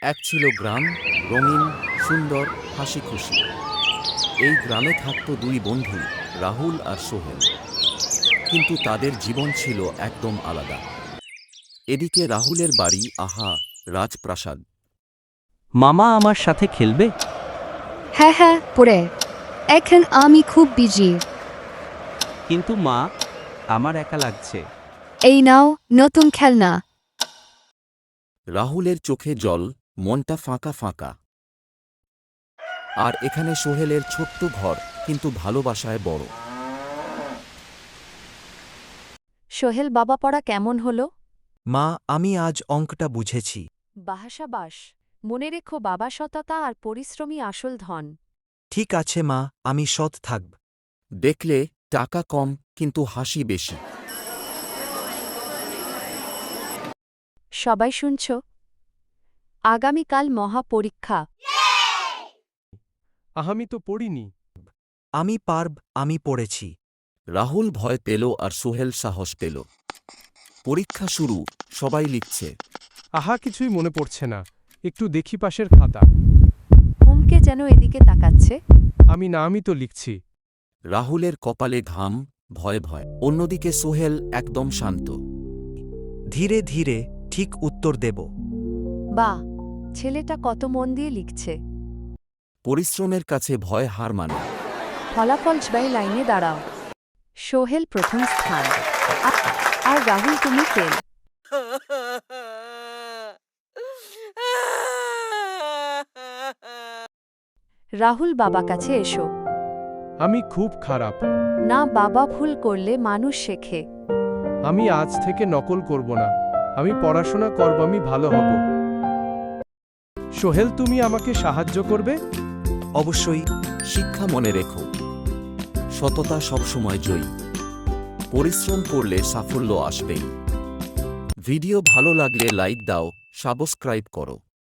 এক ছিল গ্রাম, রঙিন, সুন্দর, হাসি খুশি। এই গ্রামে থাকত দুই বন্ধু, রাহুল আর সোহেল। কিন্তু তাদের জীবন ছিল একদম আলাদা। এদিকে রাহুলের বাড়ি, আহা, রাজপ্রাসাদ। মামা আমার সাথে খেলবে? হ্যাঁ হ্যাঁ, পরে। এখন আমি খুব বিজি। কিন্তু মা, আমার একা লাগছে। এই নাও নতুন খেলনা। রাহুলের চোখে জল, মনটা ফাঁকা ফাঁকা। আর এখানে সোহেলের ছোট্ট ঘর, কিন্তু ভালোবাসায় বড়। সোহেল, বাবা পড়া কেমন হলো? মা, আমি আজ অঙ্কটা বুঝেছি। বাহাসাবাস। মনে রেখো, বাবা সততা আর পরিশ্রমী আসল ধন। ঠিক আছে মা, আমি সৎ থাকব। দেখলে, টাকা কম কিন্তু হাসি বেশি। সবাই শুনছ? আগামীকাল মহা পরীক্ষা। আমি তো পড়িনি। আমি পারব, আমি পড়েছি। রাহুল ভয় পেল আর সোহেল সাহস পেল। পরীক্ষা শুরু, সবাই লিখছে। আহা, কিছুই মনে পড়ছে না। একটু দেখি পাশের খাতা। হুমকে যেন এদিকে তাকাচ্ছে। আমি তো লিখছি। রাহুলের কপালে ঘাম, ভয় ভয়। অন্যদিকে সোহেল একদম শান্ত। ধীরে ধীরে ঠিক উত্তর দেব। বাহ, ছেলেটা কত মন দিয়ে লিখছে। পরিশ্রমের কাছে ভয় হার মানে। ফলাফল ছবাই লাইনে দাঁড়াও। সোহেল প্রথম স্থান, আর রাহুল তুমি ফেল। রাহুল, বাবা কাছে এসো। আমি খুব খারাপ। না, বাবা, ভুল করলে মানুষ শেখে। আমি আজ থেকে নকল করব না। আমি পড়াশোনা করব, আমি ভালো হব। সোহেল, তুমি আমাকে সাহায্য করবে? অবশ্যই। শিক্ষা মনে রেখো, সততা সবসময় জয়ী। পরিশ্রম করলে সাফল্য আসবেই। ভিডিও ভালো লাগলে লাইক দাও, সাবস্ক্রাইব করো।